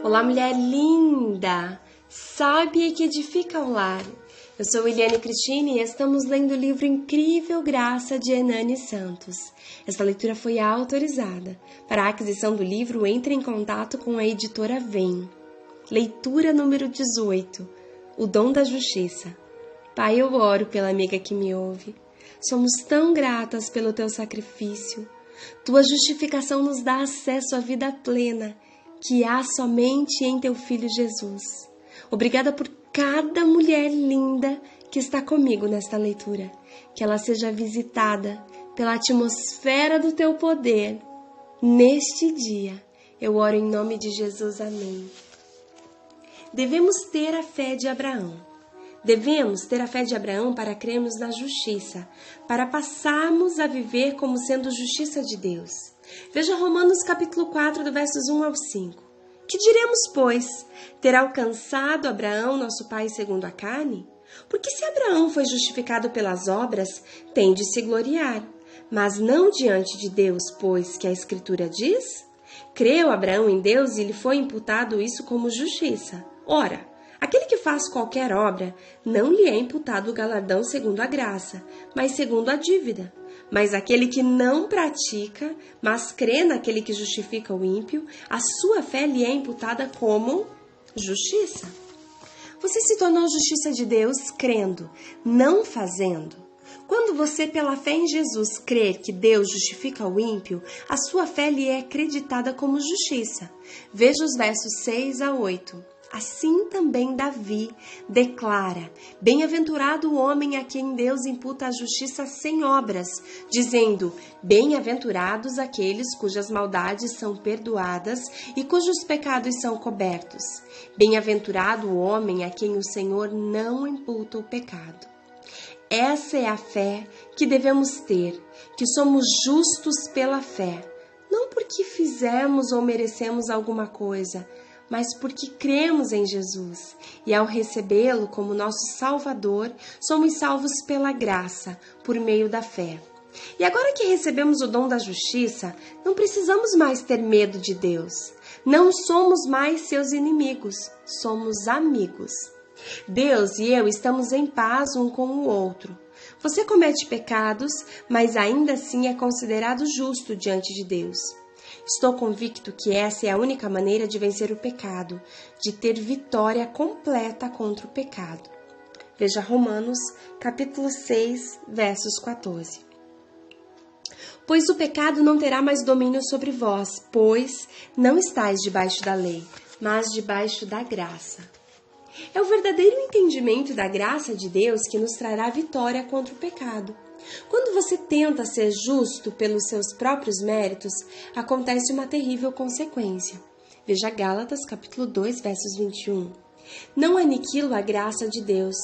Olá, mulher linda, sábia e que edifica o lar. Eu sou Eliane Cristine e estamos lendo o livro Incrível Graça de Hernani Santos. Esta leitura foi autorizada. Para a aquisição do livro, entre em contato com a editora Vem. Leitura número 18. O dom da justiça. Pai, eu oro pela amiga que me ouve. Somos tão gratas pelo teu sacrifício. Tua justificação nos dá acesso à vida plena, que há somente em teu Filho Jesus. Obrigada por cada mulher linda que está comigo nesta leitura. Que ela seja visitada pela atmosfera do teu poder. Neste dia, eu oro em nome de Jesus. Amém. Devemos ter a fé de Abraão. Devemos ter a fé de Abraão para crermos na justiça, para passarmos a viver como sendo justiça de Deus. Veja Romanos capítulo 4, do versos 1 ao 5. Que diremos, pois? Ter alcançado Abraão, nosso pai segundo a carne? Porque se Abraão foi justificado pelas obras, tem de se gloriar, mas não diante de Deus, pois que a Escritura diz: creu Abraão em Deus e lhe foi imputado isso como justiça. Ora, aquele que faz qualquer obra, não lhe é imputado o galardão segundo a graça, mas segundo a dívida. Mas aquele que não pratica, mas crê naquele que justifica o ímpio, a sua fé lhe é imputada como justiça. Você se tornou justiça de Deus crendo, não fazendo. Quando você, pela fé em Jesus, crer que Deus justifica o ímpio, a sua fé lhe é acreditada como justiça. Veja os versos 6 a 8. Assim também Davi declara: bem-aventurado o homem a quem Deus imputa a justiça sem obras, dizendo: bem-aventurados aqueles cujas maldades são perdoadas e cujos pecados são cobertos. Bem-aventurado o homem a quem o Senhor não imputa o pecado. Essa é a fé que devemos ter, que somos justos pela fé, não porque fizemos ou merecemos alguma coisa, mas porque cremos em Jesus e ao recebê-lo como nosso Salvador, somos salvos pela graça, por meio da fé. E agora que recebemos o dom da justiça, não precisamos mais ter medo de Deus. Não somos mais seus inimigos, somos amigos. Deus e eu estamos em paz um com o outro. Você comete pecados, mas ainda assim é considerado justo diante de Deus. Estou convicto que essa é a única maneira de vencer o pecado, de ter vitória completa contra o pecado. Veja Romanos, capítulo 6, versos 14. Pois o pecado não terá mais domínio sobre vós, pois não estáis debaixo da lei, mas debaixo da graça. É o verdadeiro entendimento da graça de Deus que nos trará vitória contra o pecado. Quando você tenta ser justo pelos seus próprios méritos, acontece uma terrível consequência. Veja Gálatas, capítulo 2, versos 21. Não aniquilo a graça de Deus,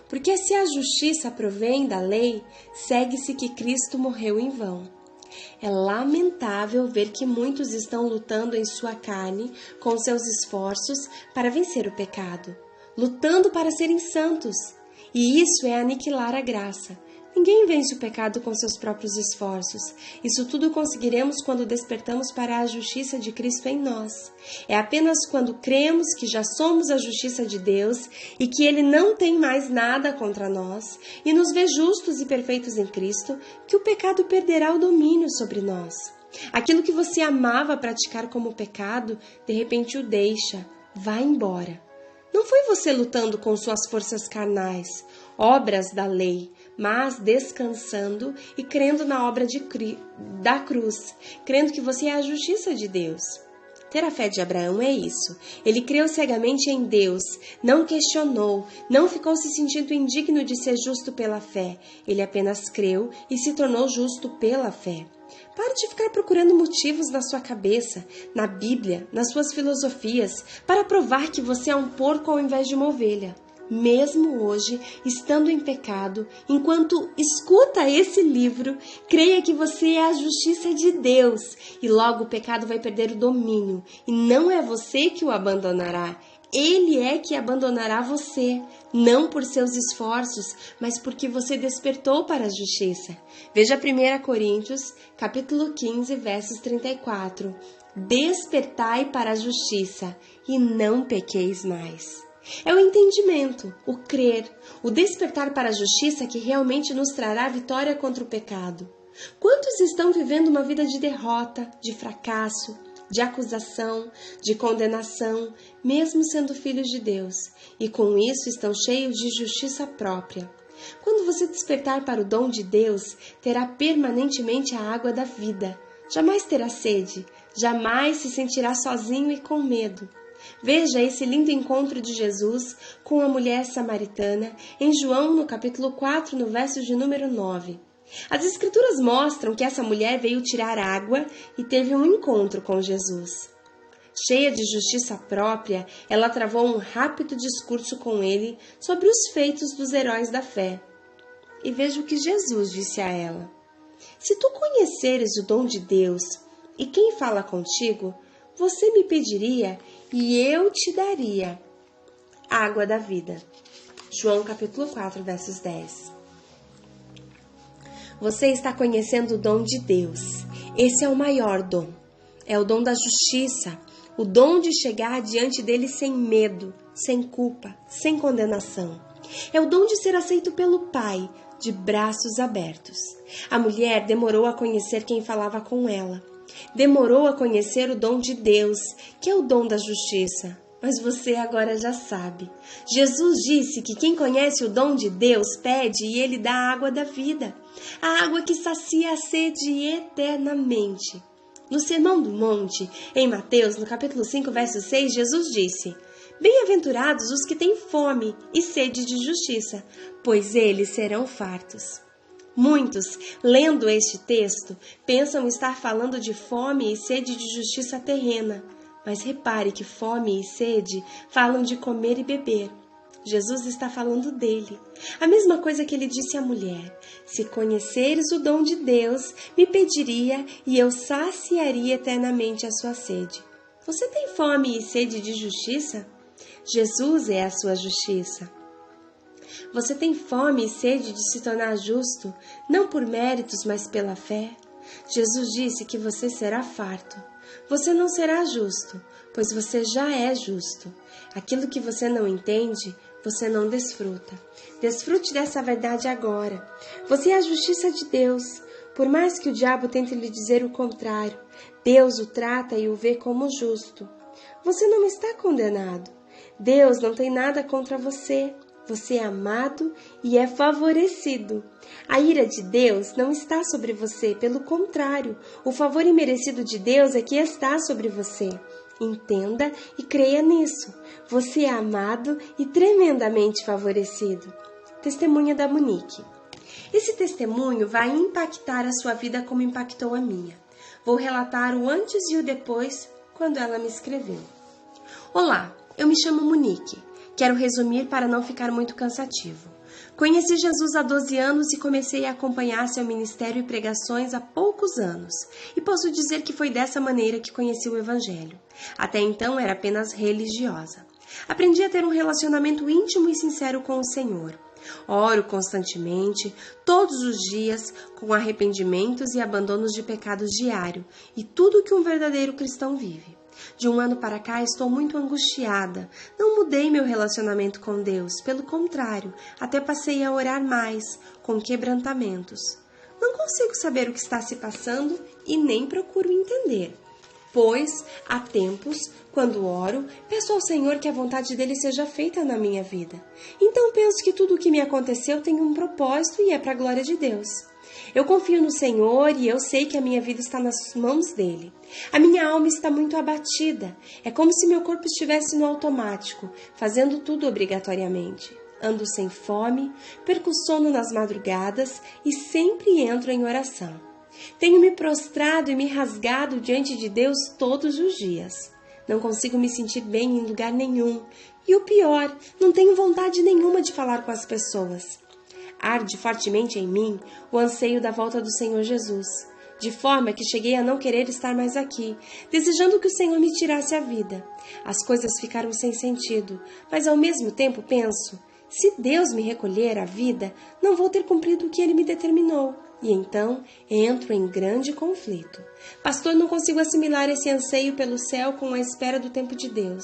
porque se a justiça provém da lei, segue-se que Cristo morreu em vão. É lamentável ver que muitos estão lutando em sua carne com seus esforços para vencer o pecado, lutando para serem santos, e isso é aniquilar a graça. Ninguém vence o pecado com seus próprios esforços. Isso tudo conseguiremos quando despertamos para a justiça de Cristo em nós. É apenas quando cremos que já somos a justiça de Deus e que Ele não tem mais nada contra nós e nos vê justos e perfeitos em Cristo que o pecado perderá o domínio sobre nós. Aquilo que você amava praticar como pecado, de repente o deixa, vai embora. Não foi você lutando com suas forças carnais, obras da lei, mas descansando e crendo na obra da cruz, crendo que você é a justiça de Deus. Ter a fé de Abraão é isso. Ele creu cegamente em Deus, não questionou, não ficou se sentindo indigno de ser justo pela fé. Ele apenas creu e se tornou justo pela fé. Pare de ficar procurando motivos na sua cabeça, na Bíblia, nas suas filosofias, para provar que você é um porco ao invés de uma ovelha. Mesmo hoje, estando em pecado, enquanto escuta esse livro, creia que você é a justiça de Deus e logo o pecado vai perder o domínio e não é você que o abandonará. Ele é que abandonará você, não por seus esforços, mas porque você despertou para a justiça. Veja 1 Coríntios, capítulo 15, versos 34. Despertai para a justiça e não pequeis mais. É o entendimento, o crer, o despertar para a justiça que realmente nos trará vitória contra o pecado. Quantos estão vivendo uma vida de derrota, de fracasso, de acusação, de condenação, mesmo sendo filhos de Deus, e com isso estão cheios de justiça própria? Quando você despertar para o dom de Deus, terá permanentemente a água da vida. Jamais terá sede, jamais se sentirá sozinho e com medo. Veja esse lindo encontro de Jesus com a mulher samaritana em João, no capítulo 4, no verso de número 9. As Escrituras mostram que essa mulher veio tirar água e teve um encontro com Jesus. Cheia de justiça própria, ela travou um rápido discurso com ele sobre os feitos dos heróis da fé. E veja o que Jesus disse a ela: se tu conheceres o dom de Deus e quem fala contigo, você me pediria e eu te daria a água da vida. João capítulo 4, versos 10. Você está conhecendo o dom de Deus. Esse é o maior dom. É o dom da justiça, o dom de chegar diante dele sem medo, sem culpa, sem condenação. É o dom de ser aceito pelo Pai, de braços abertos. A mulher demorou a conhecer quem falava com ela. Demorou a conhecer o dom de Deus, que é o dom da justiça. Mas você agora já sabe. Jesus disse que quem conhece o dom de Deus pede e ele dá a água da vida. A água que sacia a sede eternamente. No Sermão do Monte, em Mateus, no capítulo 5, verso 6, Jesus disse: bem-aventurados os que têm fome e sede de justiça, pois eles serão fartos. Muitos, lendo este texto, pensam estar falando de fome e sede de justiça terrena. Mas repare que fome e sede falam de comer e beber. Jesus está falando dele. A mesma coisa que ele disse à mulher: se conheceres o dom de Deus, me pediria e eu saciaria eternamente a sua sede. Você tem fome e sede de justiça? Jesus é a sua justiça. Você tem fome e sede de se tornar justo, não por méritos, mas pela fé? Jesus disse que você será farto. Você não será justo, pois você já é justo. Aquilo que você não entende, você não desfruta. Desfrute dessa verdade agora. Você é a justiça de Deus. Por mais que o diabo tente lhe dizer o contrário, Deus o trata e o vê como justo. Você não está condenado. Deus não tem nada contra você. Você é amado e é favorecido. A ira de Deus não está sobre você, pelo contrário, o favor imerecido de Deus é que está sobre você. Entenda e creia nisso. Você é amado e tremendamente favorecido. Testemunha da Monique. Esse testemunho vai impactar a sua vida como impactou a minha. Vou relatar o antes e o depois quando ela me escreveu. Olá, eu me chamo Monique. Quero resumir para não ficar muito cansativo. Conheci Jesus há 12 anos e comecei a acompanhar seu ministério e pregações há poucos anos. E posso dizer que foi dessa maneira que conheci o Evangelho. Até então era apenas religiosa. Aprendi a ter um relacionamento íntimo e sincero com o Senhor. Oro constantemente, todos os dias, com arrependimentos e abandonos de pecados diário, e tudo que um verdadeiro cristão vive. De um ano para cá estou muito angustiada. Não mudei meu relacionamento com Deus, pelo contrário, até passei a orar mais, com quebrantamentos. Não consigo saber o que está se passando e nem procuro entender. Pois, há tempos, quando oro, peço ao Senhor que a vontade dele seja feita na minha vida. Então penso que tudo o que me aconteceu tem um propósito e é para a glória de Deus. Eu confio no Senhor e eu sei que a minha vida está nas mãos dele. A minha alma está muito abatida. É como se meu corpo estivesse no automático, fazendo tudo obrigatoriamente. Ando sem fome, perco sono nas madrugadas e sempre entro em oração. Tenho me prostrado e me rasgado diante de Deus todos os dias. Não consigo me sentir bem em lugar nenhum. E o pior, não tenho vontade nenhuma de falar com as pessoas. Arde fortemente em mim o anseio da volta do Senhor Jesus, de forma que cheguei a não querer estar mais aqui, desejando que o Senhor me tirasse a vida. As coisas ficaram sem sentido, mas ao mesmo tempo penso, Se Deus me recolher à vida, não vou ter cumprido o que Ele me determinou. E então entro em grande conflito. Pastor, não consigo assimilar esse anseio pelo céu com a espera do tempo de Deus.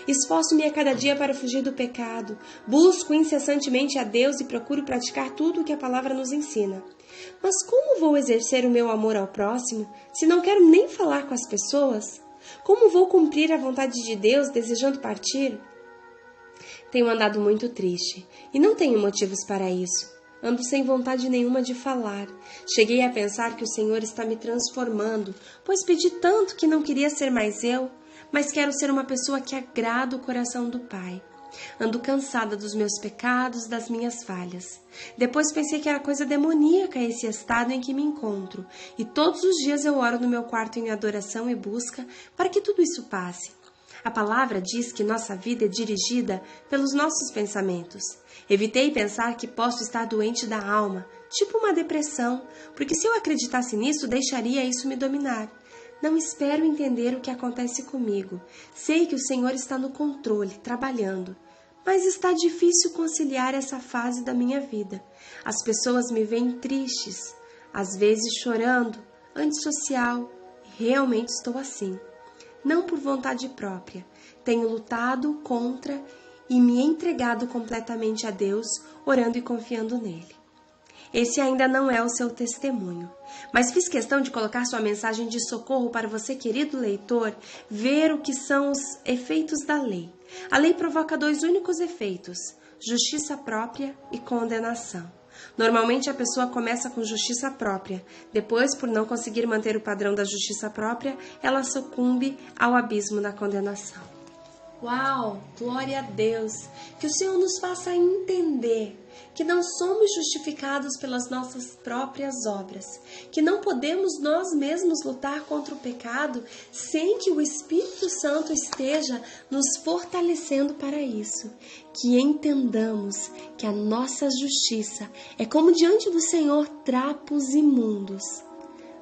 Esforço-me a cada dia para fugir do pecado. Busco incessantemente a Deus e procuro praticar tudo o que a palavra nos ensina. Mas como vou exercer o meu amor ao próximo se não quero nem falar com as pessoas? Como vou cumprir a vontade de Deus desejando partir? Tenho andado muito triste e não tenho motivos para isso. Ando sem vontade nenhuma de falar. Cheguei a pensar que o Senhor está me transformando, pois pedi tanto que não queria ser mais eu, mas quero ser uma pessoa que agrada o coração do Pai. Ando cansada dos meus pecados, das minhas falhas. Depois pensei que era coisa demoníaca esse estado em que me encontro, e todos os dias eu oro no meu quarto em adoração e busca para que tudo isso passe. A palavra diz que nossa vida é dirigida pelos nossos pensamentos. Evitei pensar que posso estar doente da alma, tipo uma depressão, porque se eu acreditasse nisso, deixaria isso me dominar. Não espero entender o que acontece comigo. Sei que o Senhor está no controle, trabalhando. Mas está difícil conciliar essa fase da minha vida. As pessoas me veem tristes, às vezes chorando, antissocial. Realmente estou assim. Não por vontade própria. Tenho lutado contra e me entregado completamente a Deus, orando e confiando nele. Esse ainda não é o seu testemunho, mas fiz questão de colocar sua mensagem de socorro para você, querido leitor, ver o que são os efeitos da lei. A lei provoca dois únicos efeitos: justiça própria e condenação. Normalmente a pessoa começa com justiça própria, depois, por não conseguir manter o padrão da justiça própria, ela sucumbe ao abismo da condenação. Uau! Glória a Deus! Que o Senhor nos faça entender que não somos justificados pelas nossas próprias obras, que não podemos nós mesmos lutar contra o pecado sem que o Espírito Santo esteja nos fortalecendo para isso. Que entendamos que a nossa justiça é como diante do Senhor trapos imundos.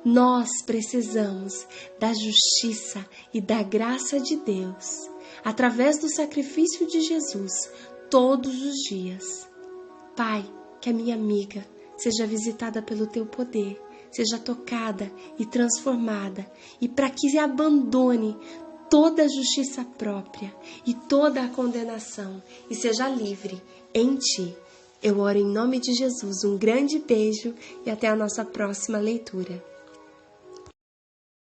Nós precisamos da justiça e da graça de Deus, através do sacrifício de Jesus, todos os dias. Pai, que a minha amiga seja visitada pelo Teu poder, seja tocada e transformada, e para que abandone toda a justiça própria e toda a condenação e seja livre em Ti. Eu oro em nome de Jesus. Um grande beijo e até a nossa próxima leitura.